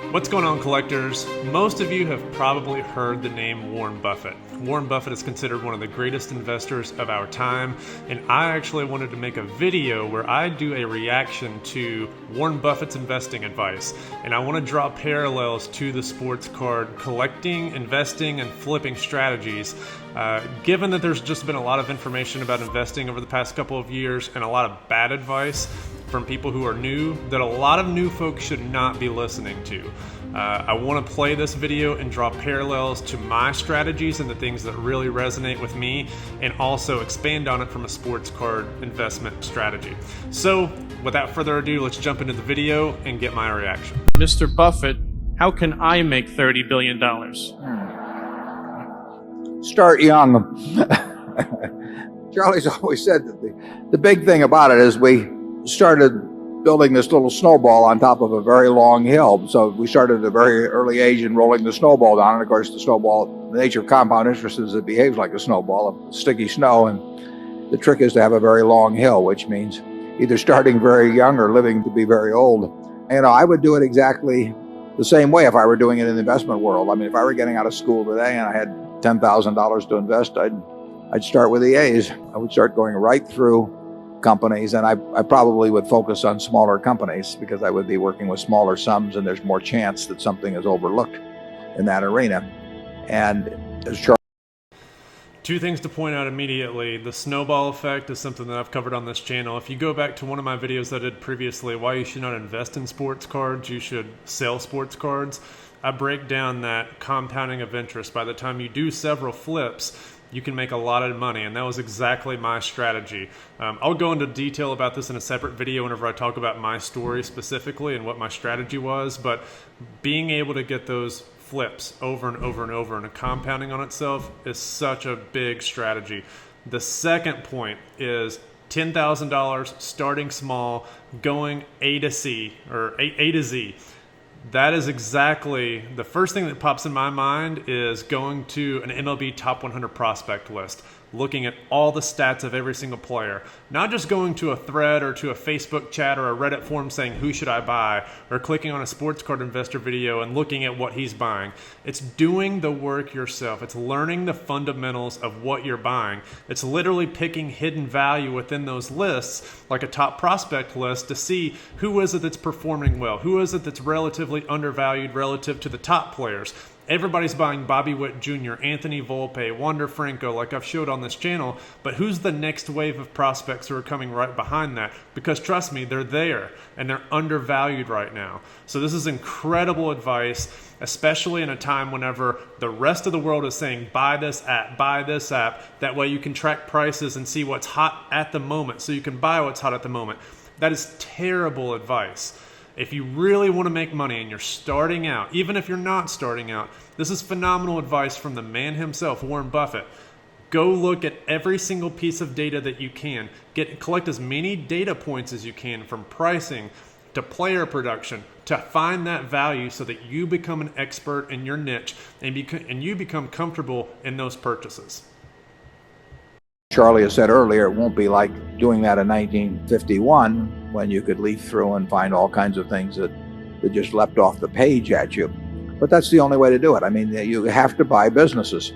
What's going on, collectors? Most of you have probably heard the name Warren Buffett. Warren Buffett is considered one of the greatest investors of our time, and I actually wanted to make a video where I do a reaction to Warren Buffett's investing advice, and I want to draw parallels to the sports card collecting, investing, and flipping strategies. Given that there's just been a lot of information about investing over the past couple of years and a lot of bad advice from people who are new that a lot of new folks should not be listening to. I want to play this video and draw parallels to my strategies and the things that really resonate with me, and also expand on it from a sports card investment strategy. So without further ado, let's jump into the video and get my reaction. Mr. Buffett, how can I make $30 billion? Start young. Charlie's always said that the big thing about it is we started building this little snowball on top of a very long hill. So we started at a very early age in rolling the snowball down. And of course, the snowball, the nature of compound interest is it behaves like a snowball of sticky snow. And the trick is to have a very long hill, which means either starting very young or living to be very old. And I would do it exactly the same way if I were doing it in the investment world. I mean, if I were getting out of school today and I had $10,000 to invest, I'd start with the A's. I would start going right through companies, and I probably would focus on smaller companies because I would be working with smaller sums, and there's more chance that something is overlooked in that arena. And as Charlie, two things to point out immediately. The snowball effect is something that I've covered on this channel. If you go back to one of my videos I did previously, why you should not invest in sports cards, you should sell sports cards, I break down that compounding of interest. By the time you do several flips, you can make a lot of money, and that was exactly my strategy. I'll go into detail about this in a separate video whenever I talk about my story specifically and what my strategy was, but being able to get those flips over and over and over and a compounding on itself is such a big strategy. The second point is $10,000, starting small, going A to C, or A to Z. That is exactly the first thing that pops in my mind is going to an MLB top 100 prospect list, looking at all the stats of every single player, not just going to a thread or to a Facebook chat or a Reddit forum saying who should I buy, or clicking on a sports card investor video and looking at what he's buying. It's doing the work yourself. It's learning the fundamentals of what you're buying. It's literally picking hidden value within those lists, like a top prospect list, to see who is it that's performing well, who is it that's relatively undervalued relative to the top players. Everybody's buying Bobby Witt Jr., Anthony Volpe, Wander Franco, like I've showed on this channel, but who's the next wave of prospects who are coming right behind that? Because trust me, they're there, and they're undervalued right now. So this is incredible advice, especially in a time whenever the rest of the world is saying, buy this app, buy this app. That way you can track prices and see what's hot at the moment, so you can buy what's hot at the moment. That is terrible advice. If you really want to make money and you're starting out, even if you're not starting out, this is phenomenal advice from the man himself, Warren Buffett. Go look at every single piece of data that you can. Collect as many data points as you can, from pricing to player production, to find that value so that you become an expert in your niche and you become comfortable in those purchases. Charlie has said earlier, it won't be like doing that in 1951 when you could leaf through and find all kinds of things that just leapt off the page at you. But that's the only way to do it. I mean, you have to buy businesses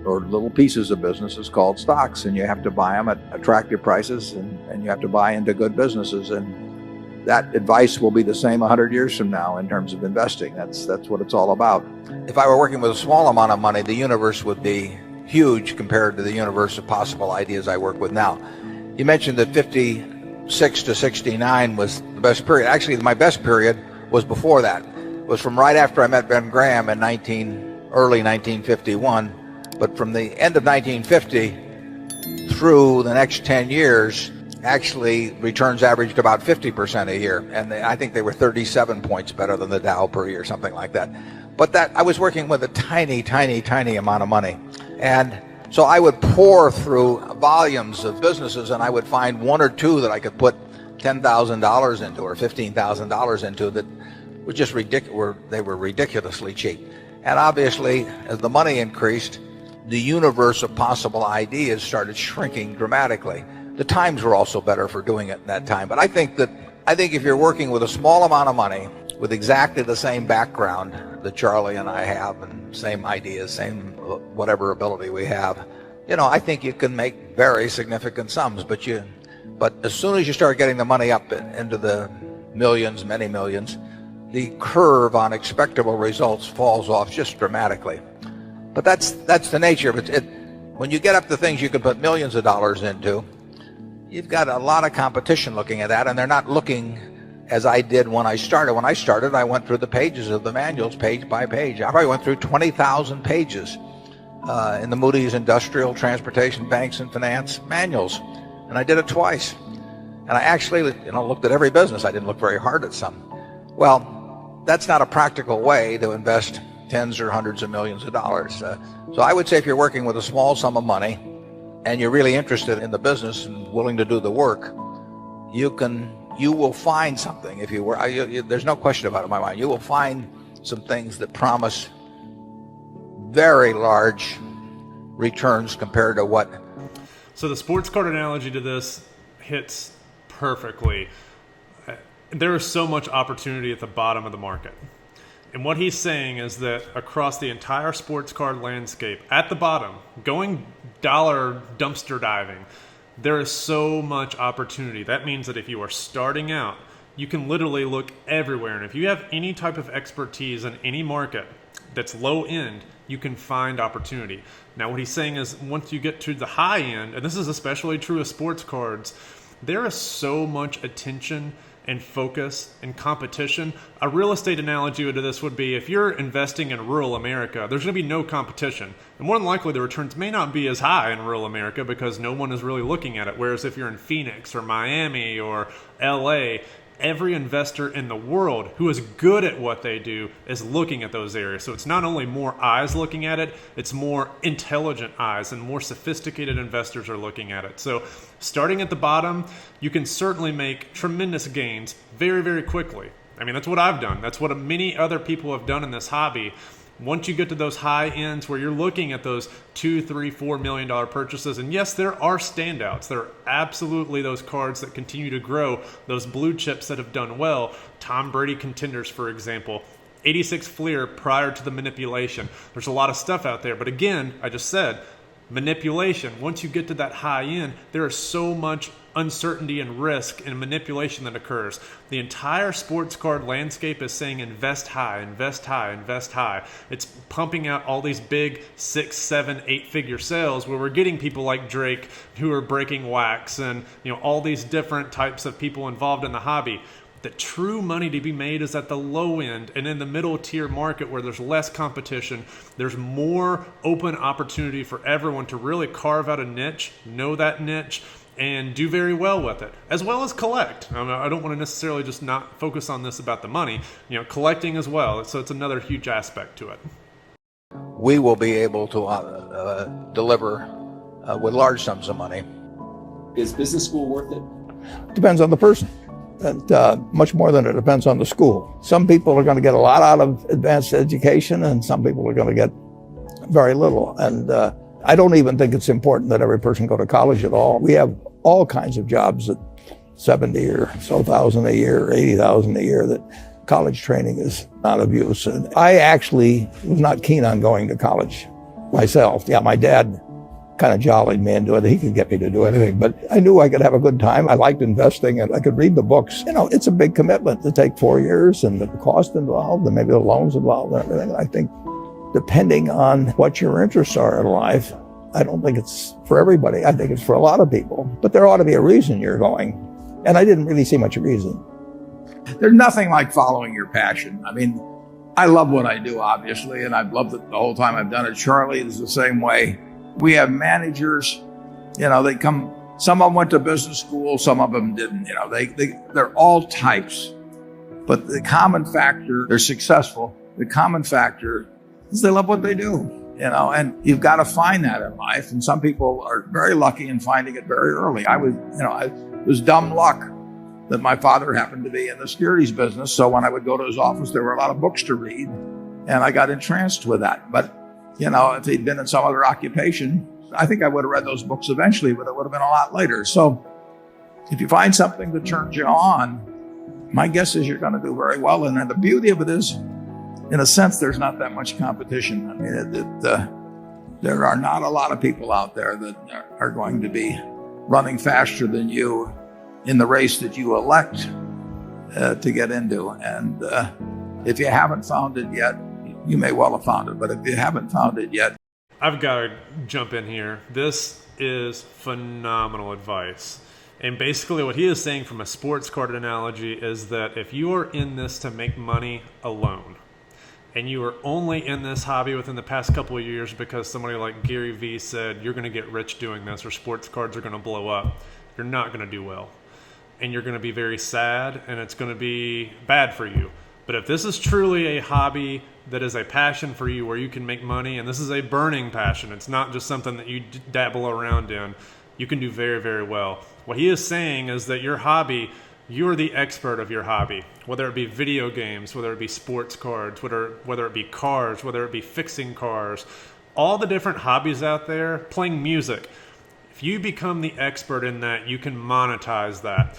or little pieces of businesses called stocks, and you have to buy them at attractive prices, and you have to buy into good businesses. And that advice will be the same 100 years from now in terms of investing. That's what it's all about. If I were working with a small amount of money, the universe would be huge compared to the universe of possible ideas I work with now. You mentioned that 56 to 69 was the best period. Actually, my best period was before that. It was from right after I met Ben Graham in early 1951. But from the end of 1950 through the next 10 years, actually returns averaged about 50% a year. And I think they were 37 points better than the Dow per year, something like that. But that I was working with a tiny, tiny, tiny amount of money. And so I would pour through volumes of businesses, and I would find one or two that I could put $10,000 into or $15,000 into that were just ridiculous. They were ridiculously cheap. And obviously, as the money increased, the universe of possible ideas started shrinking dramatically. The times were also better for doing it in that time. But I think if you're working with a small amount of money, with exactly the same background that Charlie and I have, and same ideas, same whatever ability we have, I think you can make very significant sums. But as soon as you start getting the money up into the millions, many millions, the curve on expectable results falls off just dramatically. But that's the nature of it. When you get up to things you can put millions of dollars into, you've got a lot of competition looking at that, and they're not looking as I did when I started. When I started, I went through the pages of the manuals page by page. I probably went through 20,000 pages in the Moody's Industrial, Transportation, Banks, and Finance manuals. And I did it twice. And I actually, looked at every business. I didn't look very hard at some. Well, that's not a practical way to invest tens or hundreds of millions of dollars. So I would say if you're working with a small sum of money and you're really interested in the business and willing to do the work, you will find something. If you were, there's no question about it in my mind. You will find some things that promise very large returns compared to what. So the sports card analogy to this hits perfectly. There is so much opportunity at the bottom of the market. And what he's saying is that across the entire sports card landscape, at the bottom, going dollar dumpster diving, there is so much opportunity. That means that if you are starting out, you can literally look everywhere. And if you have any type of expertise in any market that's low end, you can find opportunity. Now, what he's saying is once you get to the high end, and this is especially true of sports cards, there is so much attention and focus and competition. A real estate analogy to this would be if you're investing in rural America, there's going to be no competition. And more than likely, the returns may not be as high in rural America because no one is really looking at it. Whereas if you're in Phoenix or Miami or LA, every investor in the world who is good at what they do is looking at those areas. So it's not only more eyes looking at it, it's more intelligent eyes and more sophisticated investors are looking at it. So starting at the bottom, you can certainly make tremendous gains very, very quickly. I mean, that's what I've done. That's what many other people have done in this hobby. Once you get to those high ends where you're looking at those $2, $3, $4 million purchases, and yes, there are standouts. There are absolutely those cards that continue to grow, those blue chips that have done well. Tom Brady contenders, for example. 86 Fleer prior to the manipulation. There's a lot of stuff out there. But again, I just said, manipulation. Once you get to that high end, there is so much uncertainty and risk and manipulation that occurs. The entire sports card landscape is saying invest high, invest high, invest high. It's pumping out all these big 6, 7, 8-figure sales where we're getting people like Drake who are breaking wax and all these different types of people involved in the hobby. The true money to be made is at the low end and in the middle tier market where there's less competition. There's more open opportunity for everyone to really carve out a niche, know that niche, and do very well with it, as well as collect. I don't want to necessarily just not focus on this about the money, collecting as well. So it's another huge aspect to it. We will be able to deliver with large sums of money. Is business school worth it? Depends on the person. And much more than it depends on the school. Some people are going to get a lot out of advanced education, and some people are going to get very little. And I don't even think it's important that every person go to college at all. We have all kinds of jobs at 70 or so thousand a year, or 80,000 a year, that college training is not of use. And I actually was not keen on going to college myself. Yeah, my dad kind of jollied me into it. He could get me to do anything, but I knew I could have a good time. I liked investing and I could read the books. It's a big commitment to take 4 years and the cost involved and maybe the loans involved and everything. I think depending on what your interests are in life, I don't think it's for everybody. I think it's for a lot of people, but there ought to be a reason you're going. And I didn't really see much reason. There's nothing like following your passion. I mean, I love what I do, obviously, and I've loved it the whole time I've done it. Charlie is the same way. We have managers, they come, some of them went to business school, some of them didn't, they're all types. But the common factor, they're successful. The common factor is they love what they do, and you've got to find that in life. And some people are very lucky in finding it very early. I was dumb luck that my father happened to be in the securities business. So when I would go to his office, there were a lot of books to read, and I got entranced with that. But if he'd been in some other occupation, I think I would have read those books eventually, but it would have been a lot later. So if you find something that turns you on, my guess is you're going to do very well. And then the beauty of it is, in a sense, there's not that much competition. I mean, there are not a lot of people out there that are going to be running faster than you in the race that you elect to get into. And if you haven't found it yet, you may well have found it. But if you haven't found it yet, I've got to jump in here. This is phenomenal advice. And basically what he is saying from a sports card analogy is that if you are in this to make money alone, and you are only in this hobby within the past couple of years because somebody like Gary Vee said you're going to get rich doing this, or sports cards are going to blow up, you're not going to do well. And you're going to be very sad, and it's going to be bad for you. But if this is truly a hobby that is a passion for you where you can make money, and this is a burning passion, it's not just something that you dabble around in, you can do very, very well. What he is saying is that your hobby, you're the expert of your hobby, whether it be video games, whether it be sports cards, whether it be cars, whether it be fixing cars, all the different hobbies out there, playing music. If you become the expert in that, you can monetize that.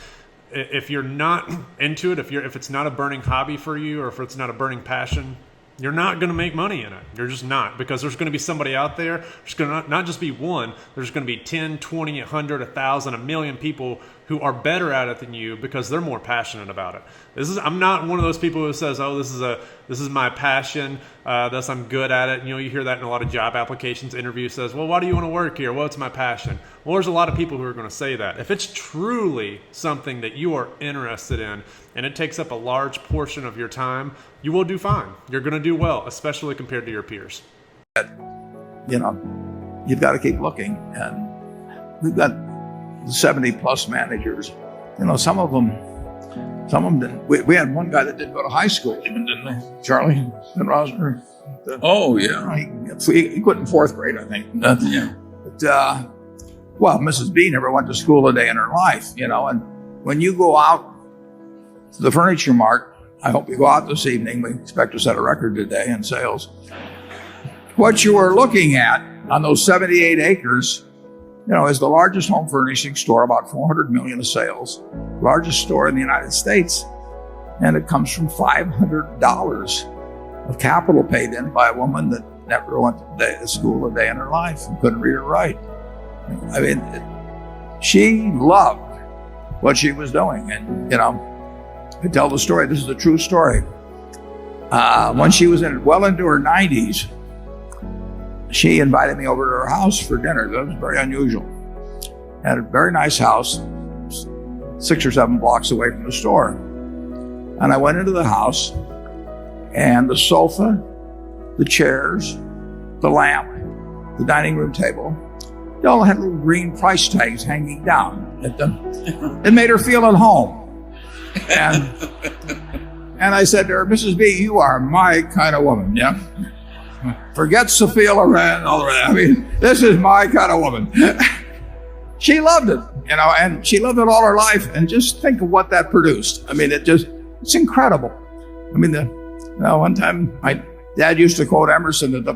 If you're not into it, if it's not a burning hobby for you, or if it's not a burning passion, you're not going to make money in it. You're just not, because there's going to be somebody out there. There's going to not just be one. There's going to be 10, 20, 100, 1,000, 1,000,000 people who are better at it than you because they're more passionate about it. I'm not one of those people who says, "Oh, this is my passion. Thus I'm good at it." You hear that in a lot of job applications. Interview says, "Well, why do you want to work here?" "Well, it's my passion." Well, there's a lot of people who are going to say that. If it's truly something that you are interested in and it takes up a large portion of your time, you will do fine. You're going to do well, especially compared to your peers. You've got to keep looking, and we've got 70 plus managers. Some of them didn't. We had one guy that didn't go to high school even, didn't they? Charlie Rosner. Oh, yeah. He quit in fourth grade, I think. Yeah. But, well, Mrs. B never went to school a day in her life, and when you go out to the Furniture Mart, I hope you go out this evening. We expect to set a record today in sales. What you are looking at on those 78 acres, is the largest home furnishing store, about 400 million of sales, largest store in the United States. And it comes from $500 of capital paid in by a woman that never went to school a day in her life and couldn't read or write. I mean, she loved what she was doing. And, I tell the story. This is a true story. When she was well into her 90s, she invited me over to her house for dinner. That was very unusual. Had a very nice house, 6 or 7 blocks away from the store. And I went into the house, and the sofa, the chairs, the lamp, the dining room table, they all had little green price tags hanging down at them. It made her feel at home. And I said to her, "Mrs. B, you are my kind of woman, yeah? Forget Sophia Loren, all of that. I mean, this is my kind of woman." She loved it, and she loved it all her life. And just think of what that produced. I mean, it's incredible. I mean, one time my dad used to quote Emerson that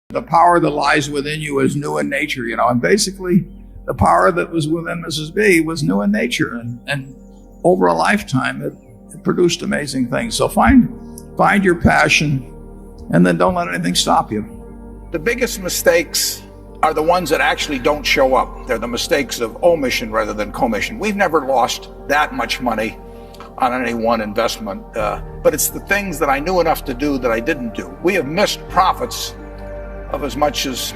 the power that lies within you is new in nature, and basically the power that was within Mrs. B was new in nature. And over a lifetime, it produced amazing things. So find your passion, and then don't let anything stop you. The biggest mistakes are the ones that actually don't show up. They're the mistakes of omission rather than commission. We've never lost that much money on any one investment, but it's the things that I knew enough to do that I didn't do. We have missed profits of as much as,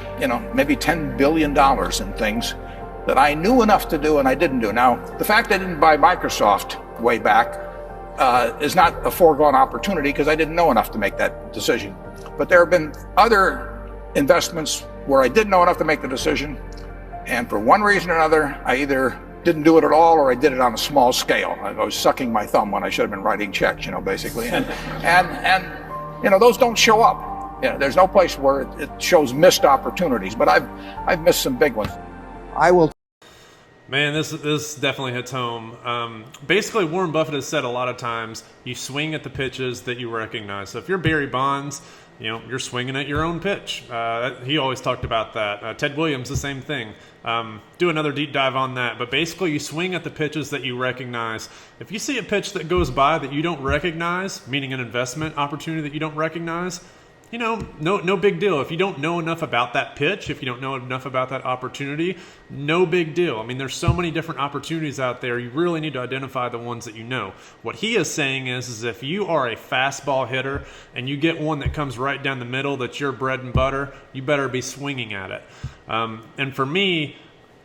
maybe $10 billion in things that I knew enough to do and I didn't do. Now, the fact I didn't buy Microsoft way back is not a foregone opportunity because I didn't know enough to make that decision. But there have been other investments where I did know enough to make the decision, and for one reason or another, I either didn't do it at all or I did it on a small scale. I was sucking my thumb when I should have been writing checks, basically. And those don't show up. There's no place where it shows missed opportunities, but I've missed some big ones. I will Man, this definitely hits home. Basically, Warren Buffett has said a lot of times, you swing at the pitches that you recognize. So if you're Barry Bonds, you're swinging at your own pitch. He always talked about that. Ted Williams, the same thing. Do another deep dive on that. But basically, you swing at the pitches that you recognize. If you see a pitch that goes by that you don't recognize, meaning an investment opportunity that you don't recognize, no big deal. If you don't know enough about that pitch, if you don't know enough about that opportunity, no big deal. I mean, there's so many different opportunities out there. You really need to identify the ones that you know. What he is saying is if you are a fastball hitter and you get one that comes right down the middle that's your bread and butter, you better be swinging at it. And for me,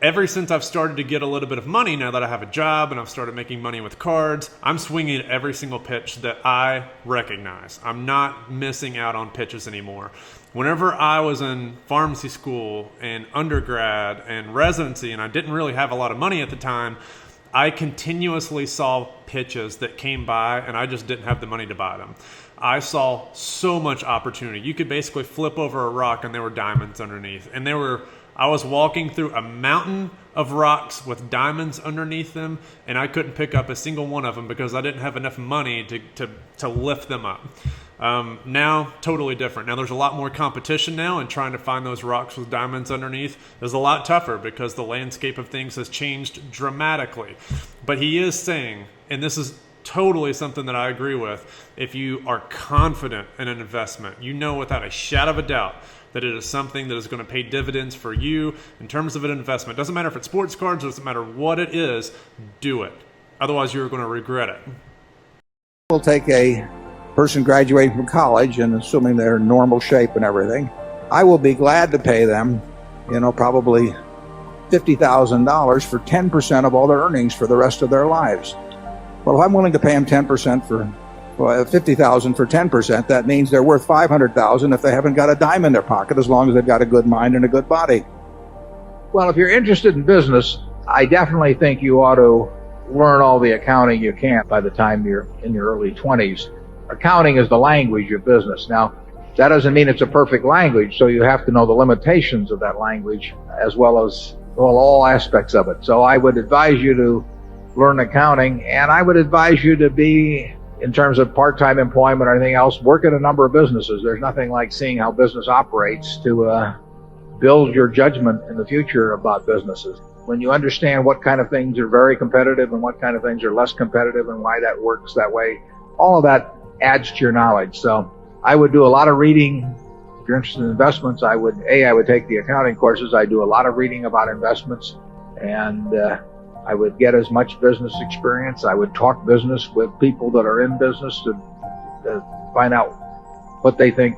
ever since I've started to get a little bit of money, now that I have a job and I've started making money with cards, I'm swinging at every single pitch that I recognize. I'm not missing out on pitches anymore. Whenever I was in pharmacy school and undergrad and residency, and I didn't really have a lot of money at the time, I continuously saw pitches that came by and I just didn't have the money to buy them. I saw so much opportunity. You could basically flip over a rock and there were diamonds underneath. And I was walking through a mountain of rocks with diamonds underneath them, and I couldn't pick up a single one of them because I didn't have enough money to lift them up. Now, totally different. Now, there's a lot more competition now, and trying to find those rocks with diamonds underneath is a lot tougher because the landscape of things has changed dramatically. But he is saying, and this is totally something that I agree with, if you are confident in an investment, you know without a shadow of a doubt that it is something that is going to pay dividends for you in terms of an investment. Doesn't matter if it's sports cards, doesn't matter what it is, do it. Otherwise, you're going to regret it. We'll take a person graduating from college and assuming they're in normal shape and everything, I will be glad to pay them, probably $50,000 for 10% of all their earnings for the rest of their lives. Well, if I'm willing to pay them 10% for $50,000 for 10%, that means they're worth $500,000 if they haven't got a dime in their pocket, as long as they've got a good mind and a good body. Well, if you're interested in business, I definitely think you ought to learn all the accounting you can by the time you're in your early 20s. Accounting is the language of business. Now, that doesn't mean it's a perfect language, so you have to know the limitations of that language as well as all aspects of it. So I would advise you to learn accounting, and I would advise you to be, in terms of part-time employment or anything else, work in a number of businesses. There's nothing like seeing how business operates to build your judgment in the future about businesses. When you understand what kind of things are very competitive and what kind of things are less competitive and why that works that way, all of that adds to your knowledge. So I would do a lot of reading. If you're interested in investments, I would take the accounting courses. I do a lot of reading about investments, and I would get as much business experience. I would talk business with people that are in business to find out what they think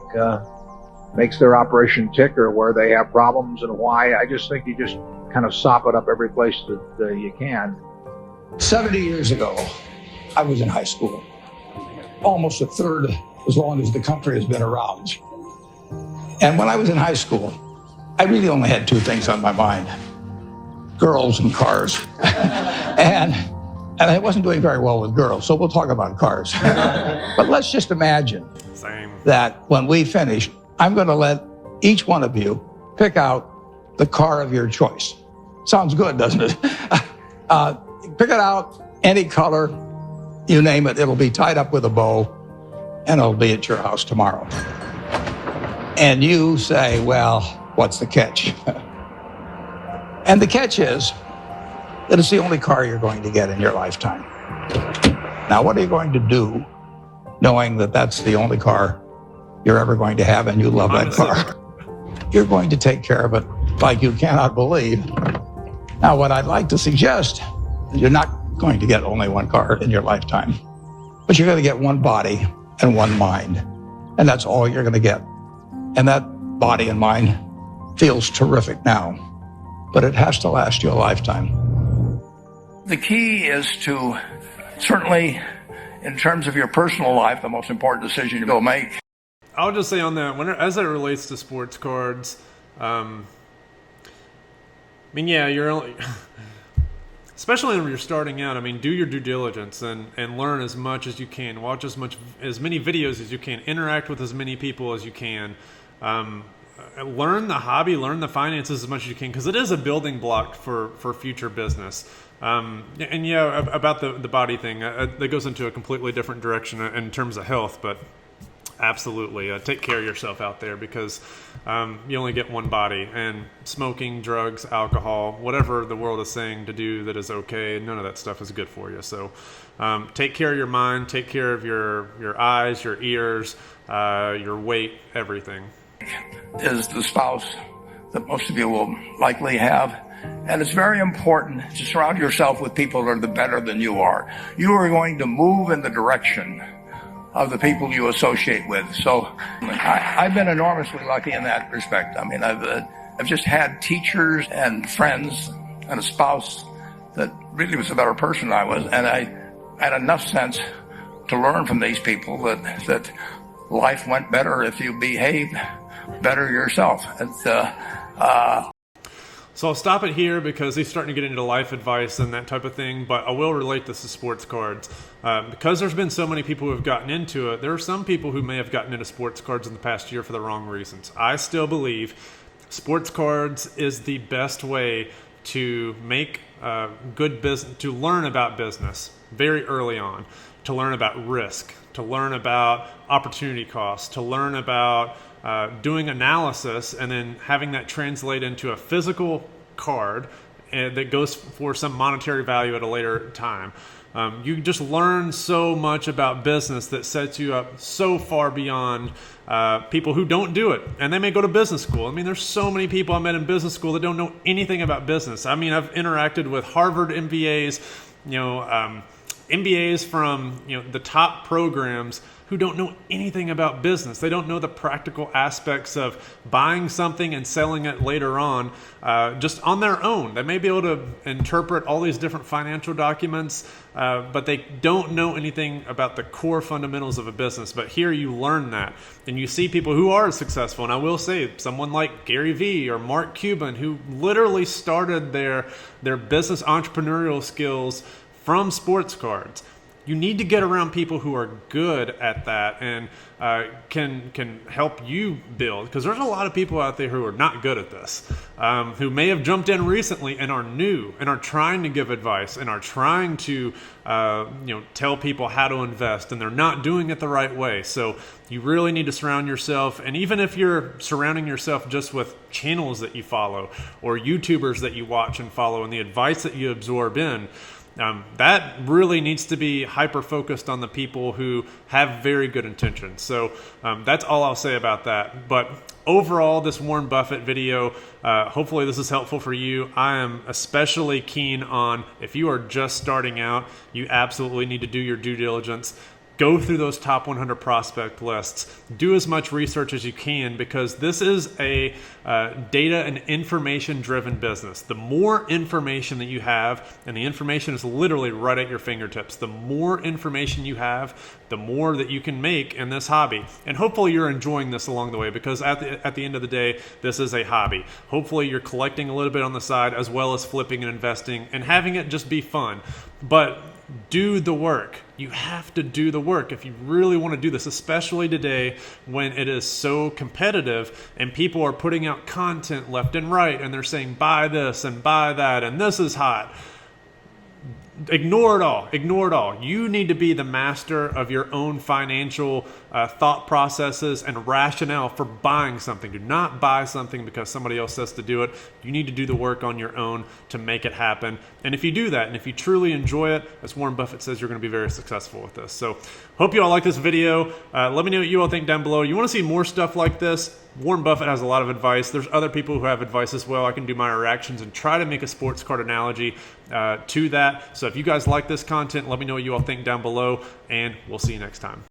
makes their operation tick or where they have problems and why. I just think you just kind of sop it up every place that you can. 70 years ago, I was in high school. Almost a third as long as the country has been around. And when I was in high school, I really only had two things on my mind: girls and cars. and I wasn't doing very well with girls, so we'll talk about cars. But let's just imagine that when we finish, I'm going to let each one of you pick out the car of your choice. Sounds good, doesn't it? Pick it out, any color, you name it. It'll be tied up with a bow, and it'll be at your house tomorrow. And you say, well, what's the catch? And the catch is that it's the only car you're going to get in your lifetime. Now, what are you going to do knowing that that's the only car you're ever going to have and you love that car? You're going to take care of it like you cannot believe. Now, what I'd like to suggest is you're not going to get only one car in your lifetime, but you're going to get one body and one mind, and that's all you're going to get. And that body and mind feels terrific now, but it has to last you a lifetime. The key is to, certainly in terms of your personal life, the most important decision you will make. I'll just say on that, as it relates to sports cards, I mean, yeah, you're only, especially when you're starting out, I mean, do your due diligence and learn as much as you can. Watch as many videos as you can. Interact with as many people as you can. learn the hobby, learn the finances as much as you can, because it is a building block for future business. And yeah, about the body thing, that goes into a completely different direction in terms of health, but absolutely take care of yourself out there, because you only get one body, and smoking, drugs, alcohol, whatever the world is saying to do that is okay, none of that stuff is good for you. So take care of your mind, take care of your eyes, your ears, your weight, everything. Is the spouse that most of you will likely have. And it's very important to surround yourself with people that are better than you are. You are going to move in the direction of the people you associate with. So I've been enormously lucky in that respect. I mean, I've just had teachers and friends and a spouse that really was a better person than I was. And I had enough sense to learn from these people that life went better if you behaved better yourself. So I'll stop it here because he's starting to get into life advice and that type of thing, but I will relate this to sports cards. Because there's been so many people who have gotten into it, there are some people who may have gotten into sports cards in the past year for the wrong reasons. I still believe sports cards is the best way to make good business, to learn about business very early on, to learn about risk, to learn about opportunity costs, to learn about doing analysis, and then having that translate into a physical card that goes for some monetary value at a later time. You just learn so much about business that sets you up so far beyond people who don't do it. And they may go to business school. I mean, there's so many people I met in business school that don't know anything about business. I mean, I've interacted with Harvard MBAs, MBAs from the top programs who don't know anything about business. They don't know the practical aspects of buying something and selling it later on just on their own. They may be able to interpret all these different financial documents, but they don't know anything about the core fundamentals of a business. But here you learn that, and you see people who are successful. And I will say, someone like Gary Vee or Mark Cuban, who literally started their business entrepreneurial skills from sports cards. You need to get around people who are good at that and can help you build, because there's a lot of people out there who are not good at this, who may have jumped in recently and are new and are trying to give advice and are trying to tell people how to invest, and they're not doing it the right way. So you really need to surround yourself, and even if you're surrounding yourself just with channels that you follow or YouTubers that you watch and follow and the advice that you absorb in, that really needs to be hyper-focused on the people who have very good intentions. So that's all I'll say about that. But overall, this Warren Buffett video, hopefully this is helpful for you. I am especially keen on, if you are just starting out, you absolutely need to do your due diligence. Go through those top 100 prospect lists. Do as much research as you can, because this is a data and information driven business. The more information that you have, and the information is literally right at your fingertips, the more information you have, the more that you can make in this hobby. And hopefully you're enjoying this along the way, because at the end of the day, this is a hobby. Hopefully you're collecting a little bit on the side, as well as flipping and investing and having it just be fun. But do the work. You have to do the work if you really want to do this, especially today when it is so competitive and people are putting out content left and right, and they're saying buy this and buy that and this is hot. Ignore it all. Ignore it all. You need to be the master of your own financial thought processes and rationale for buying something. Do not buy something because somebody else says to do it. You need to do the work on your own to make it happen. And if you do that, and if you truly enjoy it, as Warren Buffett says, you're going to be very successful with this. So hope you all like this video. Let me know what you all think down below. You want to see more stuff like this? Warren Buffett has a lot of advice. There's other people who have advice as well. I can do my reactions and try to make a sports card analogy to that. So if you guys like this content, let me know what you all think down below, and we'll see you next time.